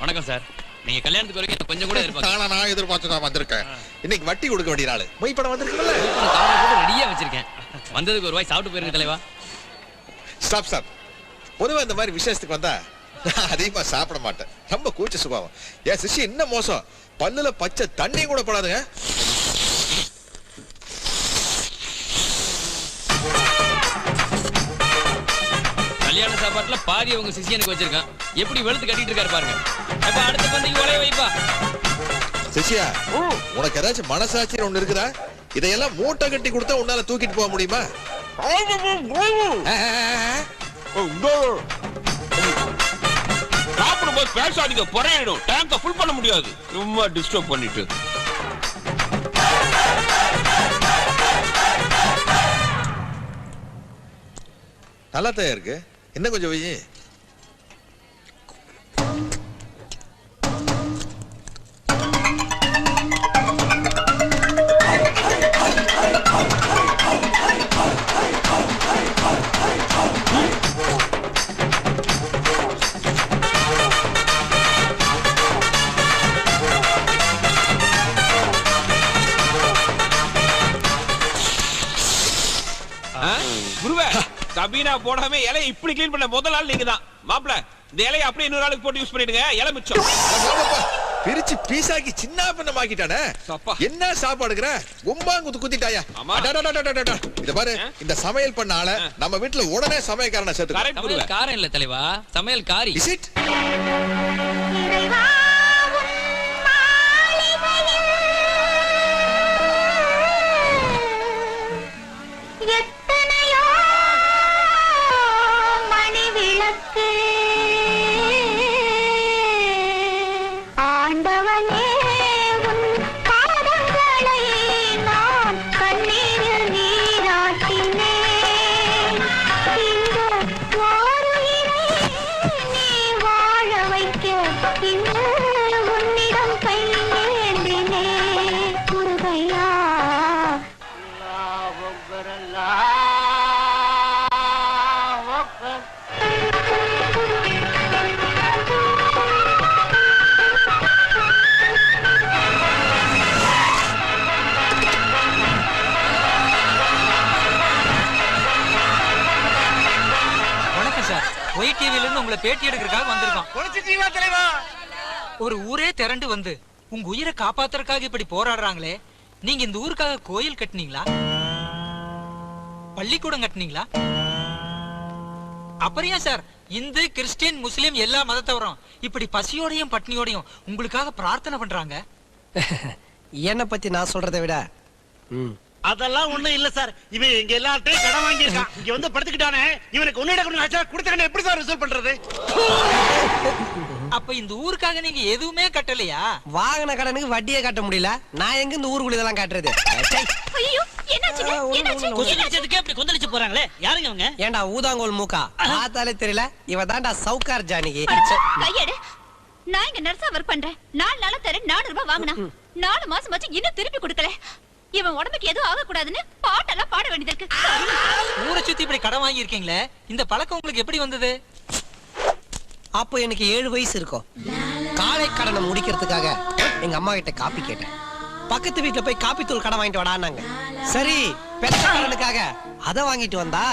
வணக்கம் சார். நீங்க கல்யாணத்துக்கு வரைக்கும் கொஞ்சம் கூட எதிர்பார்க்க. நான் எதிர்பார்த்து தான் வந்திருக்கேன். இன்னைக்கு வட்டி கொடுக்க வேண்டிய நாள். மொய் படம் வந்திருக்குல்ல? ரெடியா வச்சிருக்கேன். வந்ததுக்கு ஒரு வாய் சாப்பிட்டு போயிருங்க தலைவா. Stop stop. பொதுவா இந்த மாதிரி விசேஷத்துக்கு வந்தா அதிகமா சாப்பிட மாட்டேன். ரொம்ப கூச்ச சுபாவம். என் சிஷ்யம் இன்னும் மோசம். பல்லுல பச்சை தண்ணி கூட படாதுங்க. கல்யாண சாப்பாட்டுல பாதி உங்க சிஷியனுக்கு வச்சிருக்கான். எப்படி வெளுத்து கட்டிட்டு இருக்காரு பாருங்க. அப்ப அடுத்த பந்திக்கு ஒலைய வைப்பா. சிஷியா, உனக்கு ஏதாச்சும் மனசாட்சி ஒண்ணு இருக்குதா? இதையெல்லாம் மூட்டை கட்டி கொடுத்தா உன்னால தூக்கிட்டு போக முடியுமா? சாப்பிடும்போது பேசாதீங்க, பொறையிடும். டேங்க ஃபுல் பண்ண முடியாது. சும்மா டிஸ்டர்ப் பண்ணிட்டு. நல்லா தான் இருக்கு. என்ன கொஞ்சம் வை. குருவே, சபீனா போடாம இலையை இப்படி கிளீன் பண்ண முதல் ஆள் நீங்க தான். மாப்ள, இந்த இலையை அப்படியே இன்னொரு ஆளுக்கு போட்டு யூஸ் பண்ணிடுங்க. இலை மிச்சம். பிரிச்சு பீசாக்கி சின்ன பண்ணமாக்கிட்டானே. என்ன சாப்பாடுங்கற? கும்பாங்குத்து குத்திட்டாயா? இத பாரு, இந்த சமையல் பண்ண ஆள நம்ம வீட்ல உடனே சமையல்காரனை சேர்த்து. சமையல் காரன் இல்ல தலைவா, சமையல் காரி. Is it? பேட்டி எடுக்கிறதுக்காக வந்திருக்கோம். ஒரு ஊரே திரண்டு வந்து உங்க உயிரை காப்பாத்துறதுக்காக இப்படி போராடுறாங்களே, நீங்க இந்த ஊருக்காக கோயில் கட்டினீங்களா? பள்ளிக்கூடம் கட்டினீங்களா? அப்புறம் சார் இந்து கிறிஸ்டியன் முஸ்லிம் எல்லா மதத்தவரும் இப்படி பசியோடையும் பட்னியோடையும் உங்களுக்காக பிரார்த்தனை பண்றாங்க? என்ன பத்தி நான் சொல்றதை விட அதெல்லாம் ஒண்ணும் இல்ல சார். இவன் இங்க எல்லார்ட்டையும் கடன் வாங்கி இருக்கான். இங்க வந்து படுத்துக்கிட்டானே, இவனுக்கு ஒன்னிட கொண்டு ஆச்சா கொடுத்தா எப்படி சார் ரிசல்ட் பண்றது? அப்ப இந்த ஊருக்காக நீங்க எதுவுமே கட்டலையா? வாங்கின கடனுக்கு வட்டியே கட்ட முடியல. நான் எங்க இந்த ஊருக்குள்ள இதெல்லாம் காட்டுறது? ஐயோ என்னாச்சுங்க? என்னாச்சு? கொசுடிச்சதுக்கு அப்படி கொந்தளிச்சு போறாங்களே, யாருங்க அவங்க? ஏண்டா ஊதாங்கோல் மூக்கா, பார்த்தாலே தெரியல. இவ தான்டா சவுகார் ஜானகி. கையெடு. நான் இங்க நர்ஸா வர்க் பண்றேன். 4 நாளா தரேன் 4 ரூபாய் வாங்குனா. 4 மாசம் ஆச்சு இன்னும் திருப்பி கொடுக்கல. இவன் உடம்புக்கு எதுவும் ஆக கூடாதுன்னு பாட்டெல்லாம் பாட வேண்டியது இருக்கு. ஊரை சுத்தி இப்படி கடன் வாங்கி இருக்கீங்களே, இந்த பழக்கம் உங்களுக்கு எப்படி வந்தது? அப்போ எனக்கு 7 வயசு இருக்கும். காலை கடனை முடிக்கிறதுக்காக எங்க அம்மா கிட்ட காப்பி கேட்டேன். பக்கத்து வீட்டுல போய் காப்பி தூள் கடன் வாங்கிட்டு வாடான்னாங்க. சரி, பெத்த கடனுக்காக அதை வாங்கிட்டு வந்தா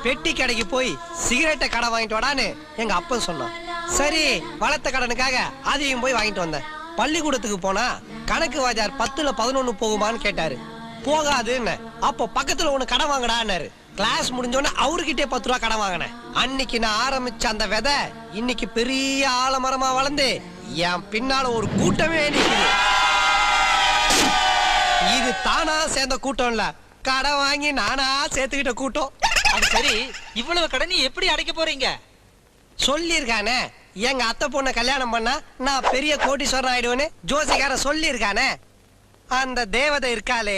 பெட்டி கடைக்கு போய் சிகரெட்டை கடன் வாங்கிட்டு வாடான்னு எங்க அப்பன் சொன்னான். சரி, வளர்த்த கடனுக்காக அதையும் போய் வாங்கிட்டு வந்தேன். பள்ளிக்கூடத்துக்கு போனா கணக்கு வாஜார் 10ல 11 போகுமான்னு கேட்டாரு. போகாதுன்னு. அப்போ பக்கத்துல ஒண்ணு கடன் வாங்கடான்னாரு. கிளாஸ் முடிஞ்சோன்னு அவர்கிட்டே 10 ரூபா கடன் வாங்கினேன். அன்னைக்கு நான் ஆரம்பிச்ச அந்த விதை இன்னைக்கு பெரிய ஆலமரமா வளர்ந்து என் பின்னால ஒரு கூட்டமே நிக்குது. இது தானா சேர்ந்த கூட்டம் இல்ல, கடன் வாங்கி நானா சேர்த்துக்கிட்ட கூட்டம். அது சரி, இவ்வளவு கடனை எப்படி அடைக்க போறீங்க? சொல்லிருக்கானே, எங்க அத்தை பொண்ண கல்யாணம் பண்ணா நான் பெரிய கோடீஸ்வரன் ஆயிடுவேன்னு ஜோசிகார சொல்லிருக்கானே. அந்த தேவதை இருக்காளே,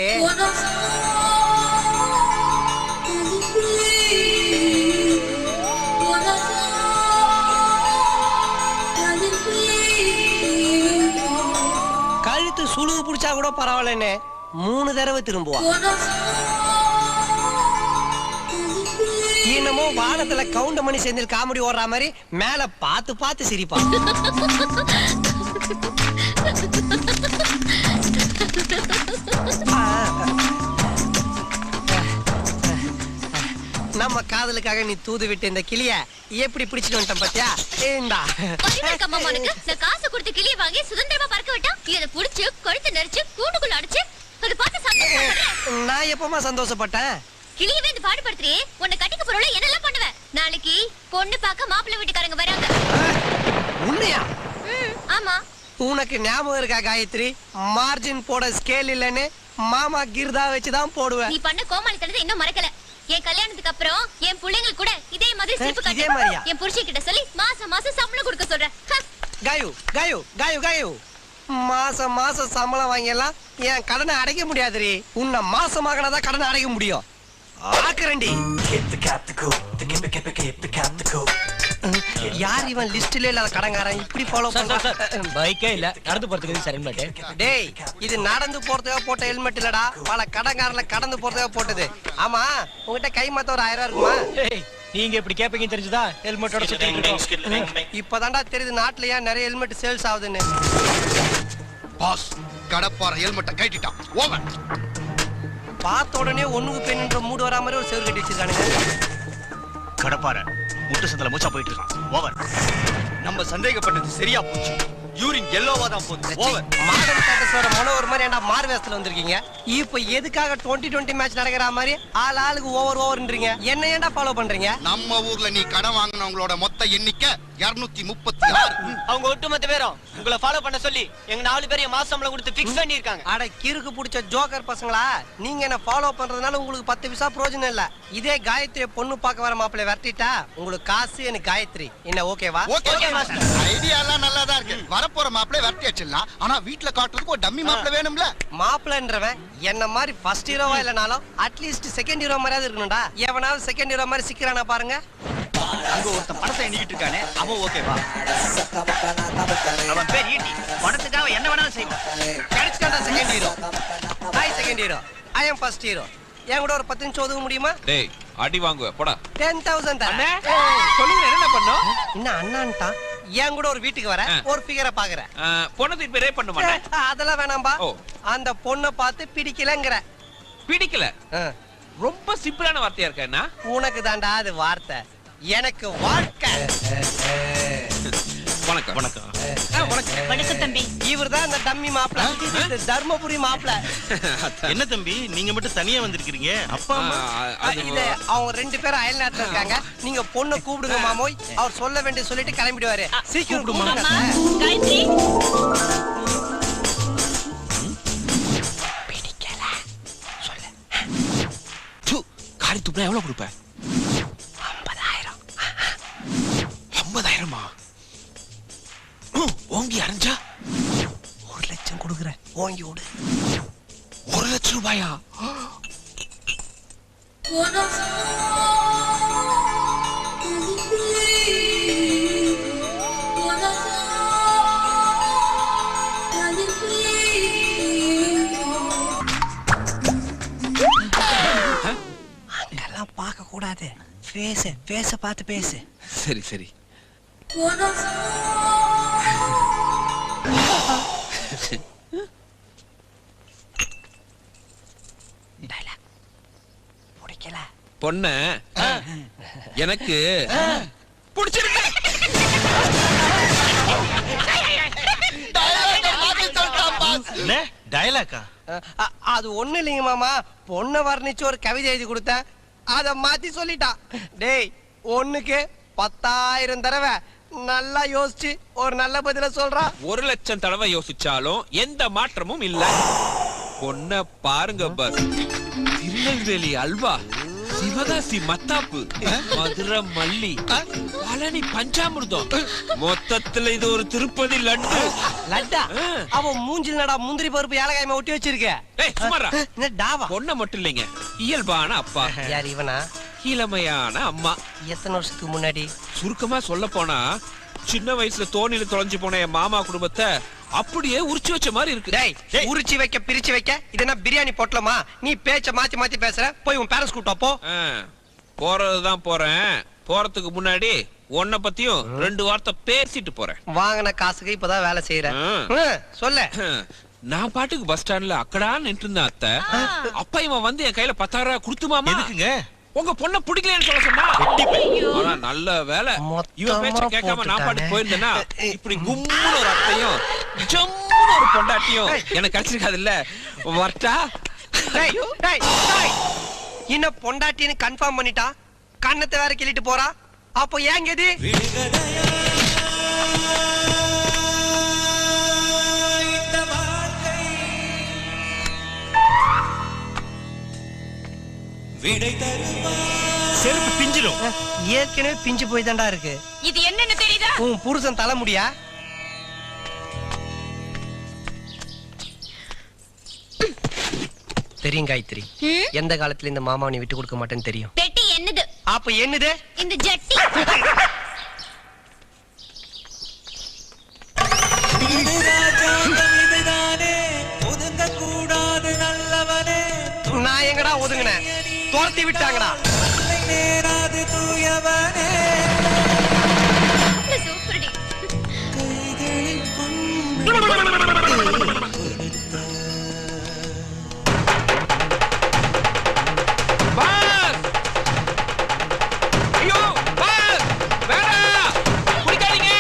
கழுத்து சுழுவு புடிச்சா கூட பரவாயில்லன்னு 3 தடவை திரும்புவா. என்னமோ வானத்துல கவுண்டமணி செந்தில் காமெடி ஓடுற மாதிரி மேல பார்த்து பார்த்து சிரிப்பா. நம்ம காதலுக்காக நீ தூது விட்டு இந்த கிளிய எப்படி பிடிச்சிட்டு வந்துட்டேன் பாத்தியா? ஏண்டா நான் காசு கொடுத்து கிளிய வாங்கி சுதந்திரமா பறக்க விட்டா இதை புடிச்சு கழுத்து நெரிச்சு கூண்டுக்குள்ள அடைச்சு அது பார்த்து சந்தோஷப்படுறேன். நான் எப்பமா சந்தோஷப்பட்டேன்? கிளியவே இந்த பாடுபடுத்துறியே, உன்னை கட்டிக்க போறவள என்னெல்லாம் பண்ணுவேன்? நாளைக்கு பொண்ணு பார்க்க மாப்பிள்ளை வீட்டுக்காரங்க வராங்க. உண்மையா? ஆமா. உனக்கு ஞாபகம் இருக்கா காயத்ரி, மார்ஜின் போட ஸ்கேல் இல்லன்னு மாமா கிர்தா வச்சுதான் போடுவேன். நீ பண்ண கோமாளித்தனத்தை இன்னும் மறக்கல. என் கல்யாணத்துக்கு அப்புறம் என் பிள்ளைங்களுக்கு கூட இதே மாதிரி சிரிப்பு இதே காட்டு. மாதிரியா? என் புருஷன் கிட்ட சொல்லி மாசம் மாசம் சம்பளம் கொடுக்க சொல்றேன். காயு காயு காயு காயு, மாசம் மாசம் சம்பளம் வாங்கியெல்லாம் என் கடனை அடைக்க முடியாதுரி. உன்னை மாசமாகனாதான் கடனை அடைக்க முடியும். ஆக்கரண்டி யார் இவன் லிஸ்ட்ல இல்லாத கடங்காரன் இப்படி ஃபாலோ பண்றான்? பைக்கே இல்ல, நடந்து போறதுக்கு சரி மாட்டேன். டேய், இது நடந்து போறதுக்காக போட்ட ஹெல்மெட் இல்லடா, பல கடங்காரல கடந்து போறதுக்காக போட்டது. ஆமா, உங்ககிட்ட கை மாத்த ஒரு 1000 ரூபாய் இருக்குமா? நீங்க இப்படி கேப்பீங்கன்னு தெரிஞ்சுதா ஹெல்மெட்டோட சுத்திட்டு இப்பதான்டா தெரியுது நாட்டுல ஏன் நிறைய ஹெல்மெட் சேல்ஸ் ஆகுதுன்னு. பாஸ் கடப்பார ஹெல்மெட்டை கட்டிட்டான். ஓவர். பார்த்த உடனே ஒண்ணுக்கு பெண்ணுன்ற மூடு வரா மாதிரி ஒரு செவுரு கட்டி வச்சிருக்கானுங்க. கடப்பார முட்டு சந்தல மூச்சா போயிட்டு இருக்கான். ஓவர். நம்ம சந்தேகப்பட்டது சரியா போச்சு. யூரின் எல்லோவா தான் போகுது. ஓவர். மாடர்ன் ஸ்டேட்டஸோட மனோவர் மாதிரி ஏன்டா மாறு வேஷத்துல வந்திருக்கீங்க? இப்போ எதுக்காக 2020 மேட்ச் நடக்கிற மாதிரி ஆள் ஆளுக்கு ஓவர்ன்றீங்க? என்ன ஏன்டா ஃபாலோ பண்றீங்க? நம்ம ஊர்ல நீ கடன் வாங்குனவங்களோட மொத்த எண்ணிக்கை 236. அவங்க ஒட்டுமொத்த பேரும் உங்களை ஃபாலோ பண்ண சொல்லி எங்க 4 பேரையும் மாசம் சம்பளம் கொடுத்து ஃபிக்ஸ் பண்ணிருக்காங்க. அட கிறுக்கு புடிச்ச ஜோக்கர் பசங்களா, நீங்க என்ன ஃபாலோ பண்றதுனால உங்களுக்கு 10 பைசா பிரயோஜனம் இல்ல. இதே காயத்ரி பொண்ணு பார்க்க வர மாப்பிள்ளை விரட்டிட்டா உங்களுக்கு காசு, எனக்கு காயத்ரி. என்ன ஓகேவா? Okay master. ஐடியா எல்லாம் நல்லா தான் இருக்கு. வரப்போற மாப்பிளை விரட்டி அடிச்சிடலாம். ஆனா வீட்ல காட்டுறதுக்கு ஒரு டம்மி மாப்பிளை வேணும்ல. மாப்பிள்ளைன்றவன் என்ன மாதிரி ஃபர்ஸ்ட் ஹீரோவா இல்லனாலும் அட்லீஸ்ட் செகண்ட் ஹீரோ மாதிரியாவது இருக்கணும்டா. எவனாவது செகண்ட் ஹீரோ மாதிரி சிக்கிறானா பாருங்க. அங்க ஒருத்தன் பணத்தை எண்ணிக்கிட்டு இருக்கானே, அவன் ஓகேவா? அவன் பேர் ஈட்டி. பணத்துக்காக என்ன வேணாலும் செய்வான். கிடைச்சிட்டான்டா second hero. Hi second hero, I am first hero. என் கூட ஒரு 10 நிமிஷம் ஒதுக்க முடியுமா? டேய் அடி வாங்குவ போடா. 10,000 தான். சொல்லுங்க என்ன பண்ணோம்? என்ன அண்ணான்டா? என் கூட ஒரு வீட்டுக்கு வர ஒரு ஃபிகரை பாக்குறேன். பொண்ணு திருப்பி ரேப் பண்ண மாட்டேன். அதெல்லாம் வேணாம்பா. ஓ. அந்த பொண்ணை பார்த்து பிடிக்கலங்கற. பிடிக்கல. ரொம்ப சிம்பிளான வார்த்தையா இருக்கா என்ன? உனக்கு தாண்டா அது வார்த்தை, எனக்கு வாழ்க்கை. வணக்கம். வணக்கம். வணக்கம் தம்பி. இவர்தான் அந்த டம்மி மாப்பிள, தர்மபுரி மாப்பிள. என்ன தம்பி நீங்க மட்டும் தனியா வந்திருக்கீங்க? அப்பா அம்மா இல்ல, அவங்க 2 பேரும் அயல் நாட்டுல இருக்காங்க. நீங்க பொண்ணை கூப்பிடுங்க மாமோய். அவர் சொல்ல வேண்டிய சொல்லிட்டு கிளம்பிடுவாரு. சீக்கிரம் கூப்பிடுங்க. காயத்ரி பிடிக்கல சொல்லு. காரி துப்புனா எவ்வளவு கொடுப்ப? 50,000. 50,000மா? ஓங்கி அரைஞ்சா 1 லட்சம் கொடுக்குறேன், ஓங்கி விடு. 1 லட்சம் ரூபாயா? அங்கெல்லாம் பார்க்க கூடாது. பேச பார்த்து பேசு. சரி சரி. பிடிக்கல பொண்ண எனக்கு பிடிச்சிருக்கு. டயலாக்கா? அது ஒண்ணு இல்லைங்க மாமா, பொண்ணை வர்ணிச்சு ஒரு கவிதை எழுதி கொடுத்தேன், அத மாத்தி சொல்லிட்டான். டேய், ஒண்ணுக்கு 10,000 தடவை நல்லா யோசிச்சு ஒரு நல்ல பதில சொல்றா. 1 லட்சம் தடவை யோசிச்சாலும் எந்த மாற்றமும் இல்ல. பொண்ண பாருங்க பஸ். திருநெல்வேலி அல்வா, சிவகாசி மத்தாப்பு, மதுரை மல்லி, பழனி பஞ்சாமிர்தம், மொத்தத்துல இது ஒரு திருப்பதி லட்டு. லட்டா? அவன் மூஞ்சில் நடா முந்திரி பருப்பு ஏலக்காயமா ஒட்டி வச்சிருக்க. ஏய் சுமாரா. என்ன டாவா? பொண்ண மட்டும் இல்லைங்க, இயல்பான அப்பா, யார் இவனா? இளமையான அம்மா. எத்தனை வருஷத்துக்கு முன்னாடி? சுருக்கமா சொல்ல போனா சின்ன வயசுல தோணில தொலைஞ்சு போன என் மாமா குடும்பத்தை அப்படியே உரிச்சு வச்ச மாதிரி இருக்கு. டேய், உரிச்சு வைக்க பிரிச்சு வைக்க இது என்ன பிரியாணி போட்டலமா? நீ பேச்ச மாத்தி மாத்தி பேசுற. போய் உன் பேரண்ட்ஸ் கூட்ட போ. போறதுதான் போறேன். போறதுக்கு முன்னாடி உன்னை பத்தியும் 2 வார்த்தை பேசிட்டு போறேன். வாங்கின காசுக்கு இப்பதான் வேலை செய்யறேன். சொல்ல. நான் பாட்டுக்கு பஸ் ஸ்டாண்ட்ல அக்கடா நின்று இருந்தேன் அத்தை. அப்ப இவன் வந்து என் கையில 10,000 ரூபாய் கொடுத்துமாமா. எதுக்குங்க? உங்க பொண்ண பிடிக்கலன்னு சொல்ல சொன்னா. ஆனா நல்ல வேலை இவன் பேச்ச கேட்காம நான் பாட்டு போயிருந்தேன்னா இப்படி கும்முன்னு ஒரு அத்தையும் ஜம்முன்னு ஒரு பொண்டாட்டியும் எனக்கு கிடைச்சிருக்காது இல்ல. வரட்டா? இன்னும் பொண்டாட்டின்னு கன்ஃபார்ம் பண்ணிட்டா, கண்ணத்தை வேற கிள்ளிட்டு போறா. அப்போ ஏங்க இது? செருப்பு பிஞ்சிரும். ஏற்கனவே பிஞ்சு போய் தாண்டா இருக்கு. இது என்னன்னு தெரியுதா? உன் புருஷன் தலை முடியா? தெரியும் காயத்ரி, எந்த காலத்துல இந்த மாமாவை நீ விட்டு கொடுக்க மாட்டேன்னு தெரியும். பெட்டி என்னது? அப்ப என்னது? இந்த ஜட்டி. நான் எங்கடா ஒதுங்கினேன்? துரத்தி விட்டாங்கடா. சூப்பர்டி. ஐயோ பாஸ் வேணா குடிக்காதீங்க.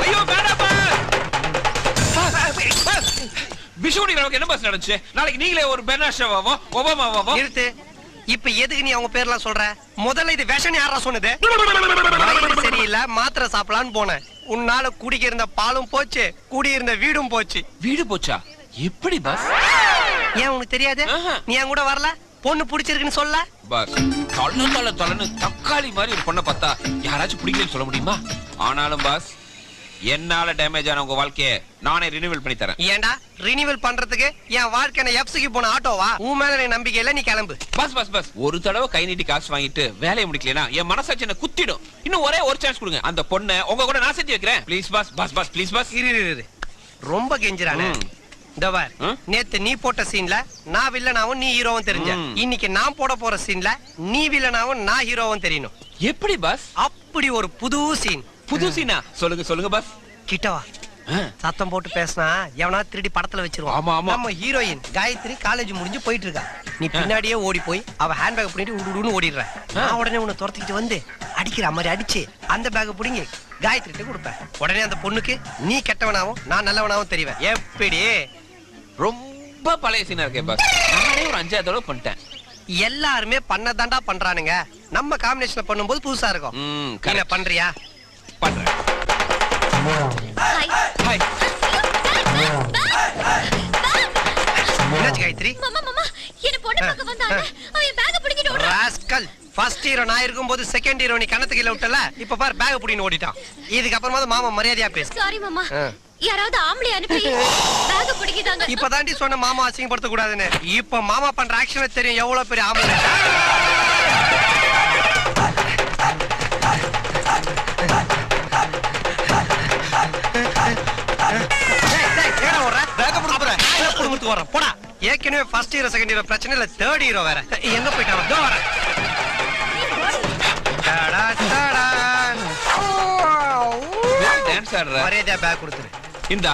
ஐயோ வேணா பாஸ். விஷுவடி நமக்கு என்ன பாஸ் நடந்துச்சு? நாளைக்கு நீங்களே ஒரு பெர்னாஷாவாவோ ஒபாமாவாவோ. நிறுத்து. இப்ப எதுக்கு நீ அவங்க பேர்லாம் சொல்ற? முதல்ல இது விஷம் யாரா சொன்னது? வயிறு சரியில்லை, மாத்திரை சாப்பிடலான்னு போனேன். உன்னால குடிக்க இருந்த பாலும் போச்சு, குடி இருந்த வீடும் போச்சு. வீடு போச்சா? எப்படி பாஸ்? ஏன் உனக்கு தெரியாது? நீ என் கூட வரல? பொண்ணு பிடிச்சிருக்குன்னு சொல்ல பாஸ். தொலைன்னு தக்காளி மாதிரி ஒரு பொண்ணை பார்த்தா யாராச்சும் பிடிக்கலன்னு சொல்ல முடியுமா? ஆனாலும் பாஸ், என்னால டேமேஜ் ஆன உங்க வாழ்க்கையை நானே ரினிவல் பண்ணி தரேன். ஏண்டா ரினிவல் பண்றதுக்கு என் வாழ்க்கை எஃப்சிக்கு போன ஆட்டோவா? உன் மேல எனக்கு நம்பிக்கை இல்ல, நீ கிளம்பு. Bus bus bus. ஒரு தடவை கை நீட்டி காசு வாங்கிட்டு வேலையை முடிக்கலனா என் மனசாட்சி என்ன குத்திடும். இன்னும் ஒரே ஒரு சான்ஸ் கொடுங்க. அந்த பொண்ணை உங்க கூட நான் சேர்த்து வைக்கிறேன். Please boss. Boss boss please boss. இரு. ரொம்ப கெஞ்சுறானே. இந்த பார், நேத்து நீ போட்ட சீன்ல நான் வில்லனாவும் நீ ஹீரோவும் தெரிஞ்ச. இன்னைக்கு நான் போட போற சீன்ல நீ வில்லனாவும் நான் ஹீரோவும் தெரியணும். எப்படி பாஸ்? அப்படி ஒரு புது சீன். புது சீனா? சொல்லுங்க பாஸ். கிட்டவா. சத்தம் போட்டு பேசினா எவனா திருடி படத்துல வச்சிருவான். நம்ம ஹீரோயின் காயத்ரி காலேஜ் முடிஞ்சு போயிட்டு இருக்கா. நீ பின்னாடியே ஓடி போய் அவ ஹேண்ட் பேக் பிடிட்டு உடுன்னு ஓடிடுற. நான் உடனே உன்னை துரத்திக்கிட்டு வந்து அடிக்கிற மாதிரி அடிச்சு அந்த பேக் பிடிங்கி காயத்ரிட்ட கொடுப்பேன். உடனே அந்த பொண்ணுக்கு நீ கெட்டவனாவும் நான் நல்லவனாவும் தெரிவேன். எப்படி? ரொம்ப பழைய சீனா இருக்கே பாஸ். நானே ஒரு 5 தடவை பண்ணிட்டேன். எல்லாருமே பண்ணதாண்டா பண்றானுங்க. நம்ம காம்பினேஷன்ல பண்ணும்போது புதுசா இருக்கும். என்ன பண்றியா? பண்றேன். ஹாய். என்னாச்சு காயத்ரி? மாமா என்ன பொண்ணு பார்க்க வந்தாங்க. அவன் பேக் பிடிச்சிட்டு ஓடுறான். ராஸ்கல். ஃபர்ஸ்ட் ஹீரோ நான் இருக்கும்போது செகண்ட் ஹீரோ நீ கண்ணத்துக்கு இல்ல விட்டல. இப்ப பார் பேக் பிடின்னு ஓடிட்டான். இதுக்கு அப்புறமா மாமா மரியாதையா பேசு. சாரி மாமா. யாராவது ஆம்பளை அனுப்பி பேக் பிடிக்குதாங்க. இப்ப தாண்டி சொன்ன மாமா அசிங்கப்படுத்த கூடாதுன்னு. இப்ப மாமா பண்ற ஆக்ஷன் தெரியும் எவ்வளவு பெரிய ஆம்பளை. போடா. ஏற்கனவே ஃபர்ஸ்ட் ஹீரோ செகண்ட் ஹீரோ பிரச்சனை இல்ல, தேர்ட் ஹீரோ வேற. எங்க போயிட்டான்? இதோ வரேன். டான்ஸ் ஆடுற. மரியாதையா பேக் கொடுத்துரு. இந்தா.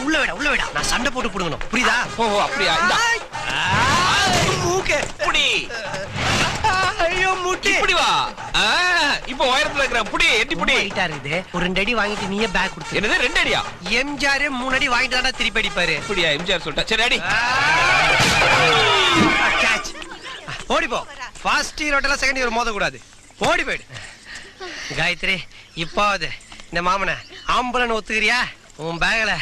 உள்ள விட. நான் சண்டை போட்டு புடுங்கணும். புரியுதா? ஓ அப்படியா? இந்தா. மூக்கு. புடி. ஐயோ முட்டி. இப்படி வா. இப்போ உயரத்துல இருக்கற புடி, எட்டி புடி. ஹைட்டா இருக்குது. ஒரு 2 அடி வாங்கிட்டு நீயே பேக் கொடுத்து. என்னது 2 அடியா? எம்ஜிஆர் 3 அடி வாங்கிட்டு தான திருப்பி அடிப்பாரு. அப்படியா? எம்ஜிஆர் சொல்லிட்டா. சரி அடி. கேட்ச். ஓடி போ. ஃபர்ஸ்ட் ஹீரோட்டல செகண்ட் ஹீரோ மோத கூடாது. ஓடி போய்டு. காயத்ரி, இப்பாவது இந்த மாமனை ஆம்பளன்னு ஒத்துக்கிறியா? உன் பேக்ல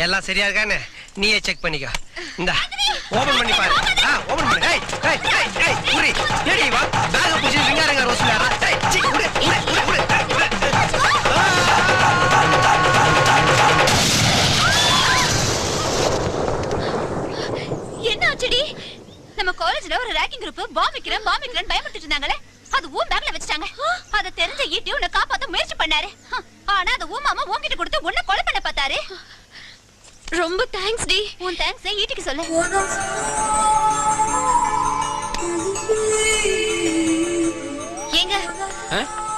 எல்லாம் சரியா இருக்கானே நீயே செக் பண்ணிக்கோ. இந்த ஓபன் பண்ணி பாரு. ஓபன் பண்ணு. ஏய் புரி. ஏடி வா. பேக் புடிச்சு விங்காரங்க ரோஸ்லாரா. சி உடு. என்ன ஆச்சுடி? நம்ம காலேஜ்ல ஒரு ரேக்கிங் குரூப் பாம் வைக்கிறேன் பயமுறுத்திட்டு இருந்தாங்களே, அது ஊம் பேக்ல வச்சிட்டாங்க. அத தெரிஞ்ச ஈட்டி உன்னை காப்பாத்த முயற்சி பண்ணாரு. ஆனா அது ஊம் மாமா உன்கிட்ட கொடுத்து உன்னை கொலை பண்ண பார்த்தாரு. ரொம்ப தேங்க்ஸ் டி. உன் தேங்க்ஸ் ஈட்டிக்கு சொல்லு. ஏங்க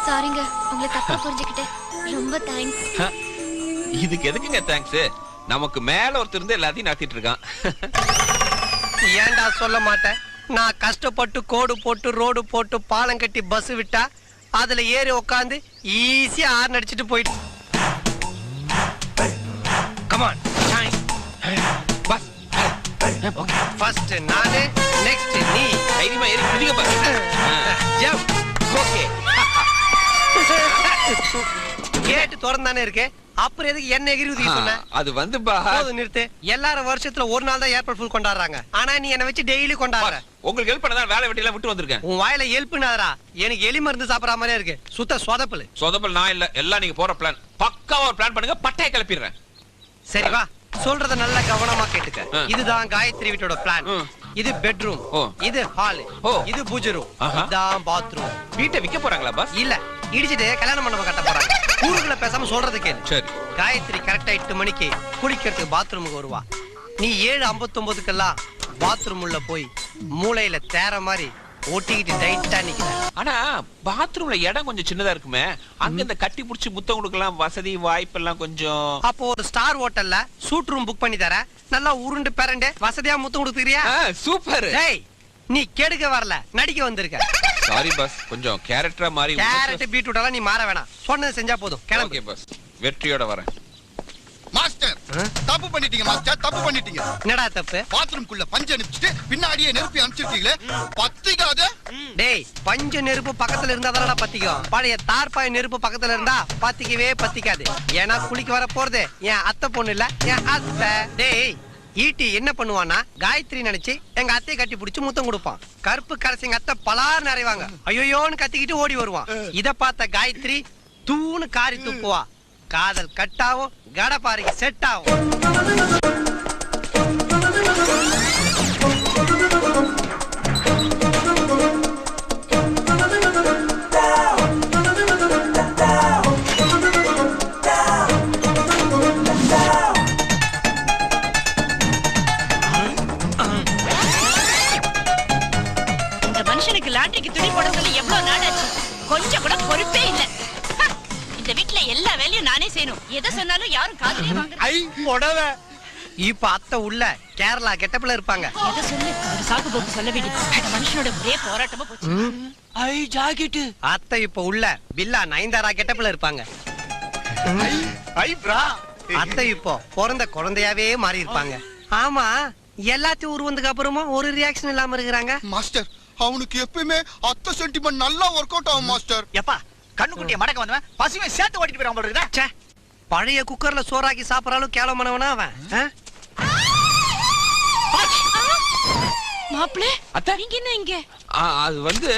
சாரிங்க உங்களை தப்பா புரிஞ்சுக்கிட்டேன். ரொம்ப தேங்க்ஸ். இதுக்கு எதுக்குங்க தேங்க்ஸ்? நமக்கு மேல ஒருத்தர் இருந்து எல்லாத்தையும் நடத்திட்டு இருக்கான். ஏன்டா சொல்ல மாட்டேன்? நான் கஷ்டப்பட்டு கோடு போட்டு ரோடு போட்டு பாலம் கட்டி பஸ் விட்டா அதுல ஏறி உட்காந்து ஈஸியா ஆர்ன் அடிச்சிட்டு போயிட்டு. கமான் பஸ் ஓகே, ஃபர்ஸ்ட் நானு, நெக்ஸ்ட் நீ. தைரியமா ஏறி குதிங்க பாஸ். ஜம்ப். ஓகே. கேட் திறந்தானே இருக்கு, அப்புறம் எதுக்கு என்ன எகிரி ஊதி சொன்ன? அது வந்து பாஸ் போதும் நிறுத்து. எல்லாரும் வருஷத்துல ஒரு நாள் தான் ஏப்ரல் ஃபுல் கொண்டாடுறாங்க, ஆனா நீ என்ன வச்சு டெய்லி கொண்டாடுற. உங்களுக்கு ஹெல்ப் பண்ணதான் வேலை வெட்டிலாம் விட்டு வந்திருக்கேன். உன் வாயில ஹெல்ப்னாதரா எனக்கு எலி மருந்து சாப்பிடற மாதிரியே இருக்கு. சுத்த சொதப்பல். சொதப்பல் நான் இல்ல, எல்லாம் நீங்க போற பிளான். பக்காவா ஒரு பிளான் பண்ணுங்க, பட்டைய கிளப்பிடுறேன். சரி வா, சொல்றத நல்லா கவனமா கேட்டுக்க. இதுதான் காயத்ரி வீட்டோட பிளான். இது பெட்ரூம், இது ஹால், இது பூஜை ரூம், இதுதான் பாத்ரூம். வீட்டை விக்க போறாங்களா பாஸ்? இல்ல, இடிச்சிட்டு கல்யாண மண்டபம் கட்ட போறாங்க. ஊருக்குள்ள பேசாம சொல்றது கேளு. சரி. காயத்ரி கரெக்டா 8 மணிக்கு குளிக்கிறதுக்கு பாத்ரூமுக்கு வருவா. நீ 7:59க்கெல்லாம் பாத்ரூம் உள்ள போய் மூளையில தேற மாதிரி ஓட்டிக்கிட்டு டைட்டா நிக்கிற. ஆனா பாத்ரூம்ல இடம் கொஞ்சம் சின்னதா இருக்குமே, அங்க இந்த கட்டி புடிச்சு முத்தம் கொடுக்கலாம் வசதி வாய்ப்பெல்லாம் கொஞ்சம். அப்போ ஒரு ஸ்டார் ஹோட்டல்ல சூட் ரூம் புக் பண்ணி தர, நல்லா உருண்டு பெரண்டு வசதியா முத்தம் கொடுத்துக்கிறியா? சூப்பர். டேய், நீ கெடுக்க வரல, நடிக்க வந்திருக்க. சாரி பாஸ், கொஞ்சம் கேரக்டரா மாறி. கேரட் பீட்ரூட் எல்லாம் நீ மாற வேணாம், சொன்னது செஞ்சா போதும். கிளம்பு. ஓகே பாஸ், வெற்றியோட வரேன். மாஸ்டர் தப்பு பண்ணிட்டீங்க மாஸ்டர், தப்பு பண்ணிட்டீங்க. என்னடா தப்பு? பாத்ரூம்குள்ள பஞ்சு அனுப்பிச்சிட்டு பின்னாடியே நெருப்பி அனுப்பிச்சிட்டீங்களே, பத்திக்காத. டேய், பஞ்ச நெருப்பு பக்கத்துல இருந்தா தானடா பத்திக்கும். பழைய தார்பாய் நெருப்பு பக்கத்துல இருந்தா பத்திக்கவே பத்திக்காது. ஏன்னா குளிக்க வர போறது என் அத்தை பொண்ணு இல்ல, என் அத்தை. டேய், ஈட்டி என்ன பண்ணுவானா, காயத்ரி நினைச்சு எங்க அத்தையை கட்டி பிடிச்சு முத்தம் கொடுப்பான். கருப்பு கரைசி எங்க அத்தை பலார் நிறைவாங்க, ஐயோன்னு கத்திக்கிட்டு ஓடி வருவான். இத பார்த்த காயத்ரி தூணு காரி துப்புவா. காதல் கட்டாவும், கடப்பாறைக்கு செட் ஆகும். இந்த மனுஷனுக்கு லாண்டரிக்கு துணி போட சொல்லி எவ்வளவு நாளாச்சு, கொஞ்சம் கூட பொறுப்பே இல்ல. இந்த வீட்ல எல்லா வேலையும் நானே செய்யணும், எதை சொன்னாலும் யாரும் காதுலயே வாங்குறது. ஐ புடவை. இப்ப அத்தை உள்ள கேரளா கெட்டப்ல இருப்பாங்க. எதை சொல்லு, ஒரு சாக்கு போக்கு சொல்ல வேண்டியது. அந்த மனுஷனோட ஒரே போராட்டமா போச்சு. ஐ ஜாக்கெட். அத்தை இப்ப உள்ள பில்லா நயன்தாரா கெட்டப்ல இருப்பாங்க. ஐ பிரா. அத்தை இப்போ பிறந்த குழந்தையாவே மாறி இருப்பாங்க. ஆமா, எல்லாத்தையும் உருவந்துக்கு அப்புறமா ஒரு ரியாக்ஷன் இல்லாம இருக்கிறாங்க. மாஸ்டர், அவனுக்கு எப்பயுமே அத்தை சென்டிமெண்ட் நல்லா ஒர்க் அவுட் ஆகும் மாஸ்டர். எப்பா கண்ணுக்குட்டிய மடக்க வந்தவன் பசுவை சேர்த்து ஓட்டிட்டு போயிடாம இருக்குதா? ச்சே, பழைய குக்கர்ல சோறாக்கி சாப்பிடறாலும் கேவலமானவனா அவன். மாப்ளே, அத்தை நீங்க என்ன இங்க? அது வந்து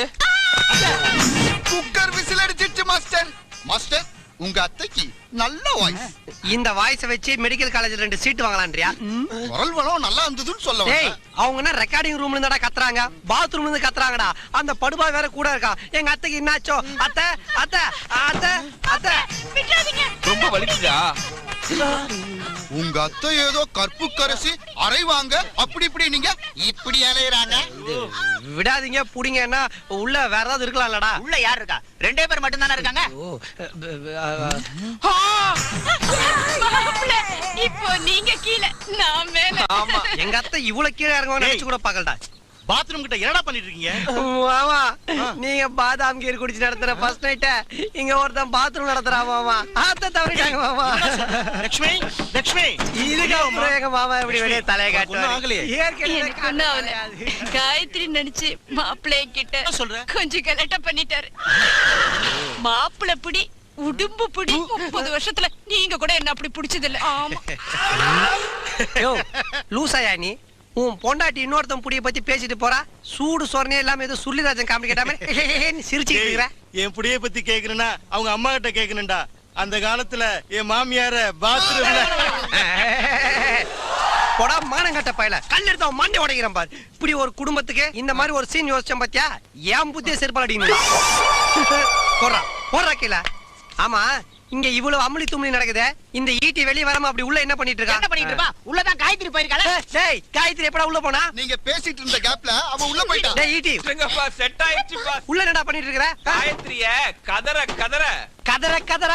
குக்கர் விசில் அடிச்சிருச்சு மாஸ்டர். மாஸ்டர், உங்க அத்தைக்கு நல்ல வாய்ஸ். இந்த வாய்ஸ வச்சு மெடிக்கல் காலேஜ்ல 2 சீட் வாங்கலாம்ன்றியா? குரல் வளம் நல்லா இருந்ததுன்னு சொல்ல டேய், வந்தேன். அவங்க என்ன ரெக்கார்டிங் ரூம்ல இருந்தாடா கத்துறாங்க, பாத்ரூம்ல இருந்து கத்துறாங்கடா. அந்த படுபா வேற கூட இருக்கா. எங்க அத்தைக்கு என்னாச்சோ? அத்தை அத்தை அத்தை அத்தை விட்டுறாதீங்க. ரொம்ப வலிக்குதா? உங்க அத்தை ஏதோ கற்பு கரசி அரைவாங்க, அப்படி இப்படி நீங்க இப்படி அலையறாங்க. விடாதீங்க, புடிங்கன்னா உள்ள வேற ஏதாவது இருக்கலாம்லடா. உள்ள யார் இருக்கா? 2 பேர் மட்டும் தானே இருக்காங்க. மாப்ளே, இப்போ நீங்க கீழ, நான் மேல. ஆமா, எங்க அத்தை இவ்வளவு கீழே இறங்குவான்னு நினைச்சு கூட பாக்கலடா. பாத்ரூம் கிட்ட என்னடா பண்ணிட்டு இருக்கீங்க? மாமா, நீங்க பாதாம் கீர் குடிச்சு நடத்துற ஃபர்ஸ்ட் நைட்ட இங்க ஒருத்தன் பாத்ரூம் நடத்துறா மாமா. அத்தை தவறிட்டாங்க மாமா. லட்சுமி, லட்சுமி, இதுக்கு அப்புறம் எங்க மாமா இப்படி வெளியே தலையை காட்டுவாரு. எனக்கு ஒண்ணும் ஆகல. காயத்ரி நினைச்சு மாப்பிள்ளை கிட்ட சொல்ற? கொஞ்சம் கலட்ட பண்ணிட்டாரு. மாப்பிள்ளை பிடி, உடும்பு பிடி. 30 வருஷத்துல நீங்க கூட என்ன அப்படி பிடிச்சது இல்ல. ஆமா. யோ, லூசாயா நீ? உன் பொண்டாட்டி இன்னொருத்தன் புடிய பத்தி பேசிட்டு போறா. சூடு சொரணே இல்லாம ஏதோ சுள்ளிராஜன் காமெடி கேட்டாம சிரிச்சுக்கிட்டு இருக்கிற. என் புடிய பத்தி கேக்குறேன்னா அவங்க அம்மா கிட்ட கேட்கணும்டா. அந்த காலத்துல என் மாமியார பாத்ரூம்ல போடா மானங்கட்ட பயல, கல் எடுத்து அவன் மண்டை உடைக்கிறேன் பாரு. இப்படி ஒரு குடும்பத்துக்கு இந்த மாதிரி ஒரு சீன் யோசிச்சேன் பாத்தியா? ஏன் புத்திய செருப்பால் அடிக்கணும். போடுறா போடுறா கீழ. ஆமா, இங்க இவ்வளவு அம்மளி தும்மளி நடக்குது. இந்த ஈட்டி வெளிய வராம அப்படி உள்ள என்ன பண்ணிட்டு இருக்கா? என்ன பண்ணிட்டு இருப்பா? உள்ளதான் காயத்ரி போயிருக்காளே. டேய் காயத்ரி எப்படா உள்ள போனா? நீங்க பேசிட்டு இருந்த கேப்ல அவ உள்ள போயிட்டா. டேய் ஈட்டி இருங்கப்பா செட் ஆயிடுச்சு பாஸ். உள்ள என்னடா பண்ணிட்டு இருக்கற? காயத்ரிய கதற கதற கதற கதற